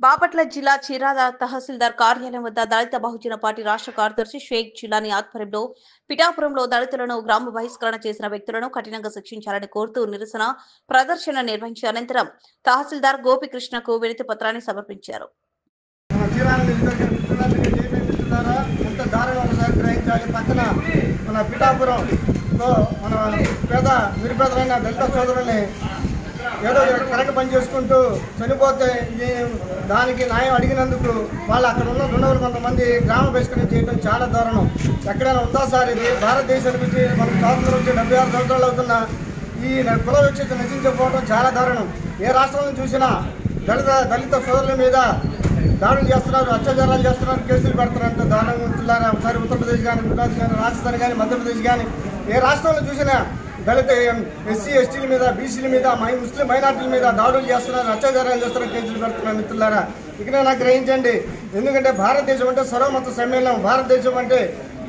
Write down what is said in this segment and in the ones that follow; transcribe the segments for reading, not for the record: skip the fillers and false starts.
బాపట్ల జిల్లా చీరాల తహసీల్దార్ కార్యాలయం వద్ద దళిత బహుజన పార్టీ రాష్ట్ర కార్యదర్శి షేక్ జిలానీ ఆధ్వర్యంలో పిఠాపురంలో దళితులను గ్రామ బహిష్కరణ చేసిన వ్యక్తులను కఠినంగా శిక్షించాలని కోరుతూ నిరసన ప్రదర్శన నిర్వహించిన అనంతరం తహసీల్దార్ గోపికృష్ణకు వినతి పత్రాన్ని సమర్పించారు. ఏదో కరెంట్ పని చేసుకుంటూ చనిపోతే దానికి న్యాయం అడిగినందుకు వాళ్ళు అక్కడ ఉన్న దుండగులు కొంతమంది గ్రామ బహిష్కరణ చేయడం చాలా దారుణం. ఎక్కడైనా ఉందా సార్? ఇది భారతదేశానికి వచ్చి మనకు స్వాతంత్రం వచ్చి 76 సంవత్సరాలు అవుతున్న ఈ కుల వివక్షత నశించకపోవడం చాలా దారుణం. ఏ రాష్ట్రంలో చూసినా దళిత సోదరుల మీద దాడులు చేస్తున్నారు, అత్యాచారాలు చేస్తున్నారు, కేసులు పెడుతున్నారు. అంత దారుణంగా ఉంటున్నారా? ఒకసారి ఉత్తరప్రదేశ్ కానీ, గుజరాత్ కానీ, రాజస్థాన్ కానీ, మధ్యప్రదేశ్ కానీ ఏ రాష్ట్రంలో చూసినా దళిత ఎస్సీ ఎస్టీల మీద, బీసీల మీద, ముస్లిం మైనార్టీల మీద దాడులు చేస్తున్నారు, అత్యాచారాలు చేస్తున్నారు, కేసులు పెడుతున్నారు. మిత్రులారా, ఇకనైనా గ్రహించండి. ఎందుకంటే భారతదేశం అంటే సర్వమత సమ్మేళనం. భారతదేశం అంటే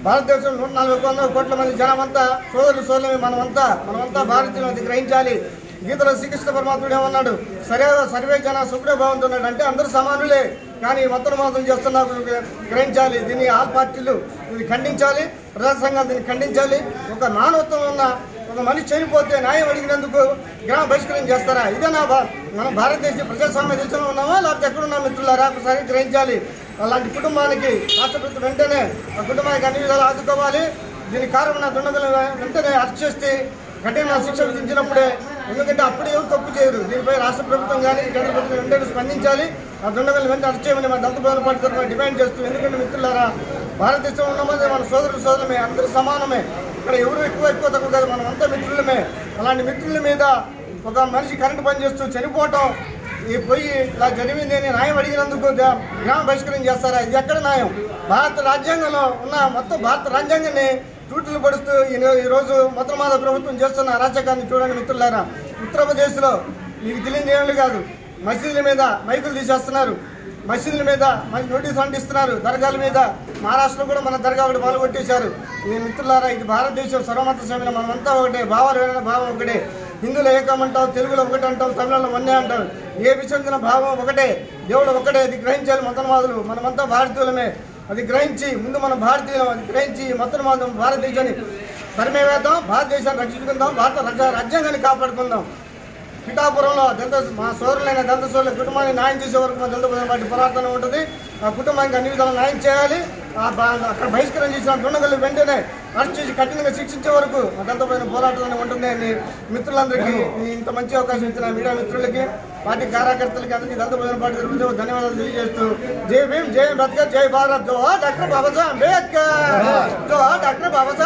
భారతదేశం 140 కోట్ల మంది జనమంతా సోదరులు మనమంతా భారతీయులు. అది గ్రహించాలి. గీతలో శ్రీకృష్ణ పరమాత్ముడు ఏమన్నాడు? సర్వే జన సుఖడే బాగుంటున్నాడు. అంటే అందరూ సమానులే, కానీ మతం చేస్తున్నారు. గ్రహించాలి. దీన్ని ఆల్ పార్టీలు దీన్ని ఖండించాలి, ప్రజా సంఘాలు దీన్ని ఖండించాలి. ఒక మానవత్వం ఉన్న ఒక మనిషి చనిపోతే న్యాయం అడిగినందుకు గ్రామ బహిష్కరణ చేస్తారా? ఇదేనా మనం భారతదేశ ప్రజాస్వామ్య దేశంలో ఉన్నామా లేకపోతే ఎక్కడున్నా? మిత్రులారా, ఒకసారి గ్రహించాలి. అలాంటి కుటుంబానికి రాష్ట్ర ప్రభుత్వం వెంటనే ఆ కుటుంబానికి అన్ని విధాలు ఆదుకోవాలి. దీనికి కారణమైన దుండగులు వెంటనే అరెస్ట్ చేసి కఠిన శిక్ష విధించినప్పుడే, ఎందుకంటే అప్పుడు ఎవరు తప్పు చేయరు. దీనిపై రాష్ట్ర ప్రభుత్వం కానీ కేంద్ర ప్రభుత్వం వెంటనే స్పందించాలి. ఆ దుండగులు వెంటనే అరెస్ట్ చేయమని మా దళిత బహుజన పార్టీ తరఫున డిమాండ్ చేస్తూ, ఎందుకంటే మిత్రులారా, భారతదేశంలో ఉన్నమంది మన సోదరులమే, అందరూ సమానమే. ఇక్కడ ఎవరు ఎక్కువ తక్కువ కాదు, మనం అంతా మిత్రులమే. అలాంటి మిత్రుల మీద ఒక మనిషి కరెంటు పని చేస్తూ చనిపోవటం, ఈ పోయి ఇలా జరిగింది అని న్యాయం అడిగినందుకు గ్రామ బహిష్కరణ చేస్తారా? ఇది ఎక్కడ న్యాయం? భారత రాజ్యాంగంలో ఉన్న మొత్తం భారత రాజ్యాంగాన్ని తూట్లు పడుతూ ఈరోజు మొత్తమాద ప్రభుత్వం చేస్తున్న అరాచకాన్ని చూడండి మిత్రులారా. ఉత్తరప్రదేశ్లో మీకు తెలియని ఏళ్ళు కాదు, మసీదుల మీద మైకులు తీసేస్తున్నారు, మసీదుల మీద నోటీసులు అంటిస్తున్నారు, దర్గాల మీద. మహారాష్ట్రలో కూడా మన దర్గా ఒకటి పాలు కొట్టేశారు. ఇది మిత్రులారా, ఇది భారతదేశం సర్వమత సమ్మేళనం. మనమంతా ఒకటే, భావాలు భావం ఒకటే. హిందువులు ఏకమంటాం, తెలుగులో ఒకటి అంటాం, తమిళంలో మొన్నే అంటాం. ఏ విషయం భావం ఒకటే, దేవుడు ఒకటే. అది గ్రహించాలి మతవాదులు. మనమంతా భారతీయులమే. అది గ్రహించి ముందు మనం భారతీయులం. అది గ్రహించి మతవాదం భారతదేశాన్ని పరిమేవేద్దాం, భారతదేశాన్ని రక్షించుకుందాం, భారత రాజ్యాంగాన్ని కాపాడుకుందాం. పిఠాపురంలో మా సోదరులైన దళిత సోదరుల కుటుంబాన్ని న్యాయం చేసే వరకు మా దళిత బహుజన పార్టీ పోరాటం ఉంటుంది. ఆ కుటుంబానికి అన్ని విధాలు న్యాయం చేయాలి. అక్కడ బహిష్కరణ చేసిన దుండగులు వెంటనే అరెస్ట్ చేసి కఠినంగా శిక్షించే వరకు మా దళిత బహుజన పోరాటం ఉంటుంది అని మిత్రులందరికీ, ఇంత మంచి అవకాశం ఇచ్చిన మీడియా మిత్రులకి, పార్టీ కార్యకర్తలకి, అందరికీ దళిత బహుజన పార్టీ తరఫున ధన్యవాదాలు తెలియజేస్తూ, జై భీమ్, జై అంబేద్కర్, జై భారత్, జోహార్ డాక్టర్ బాబాసాహెబ్ అంబేద్కర్, జోహార్ డాక్టర్ బాబాసాహెబ్.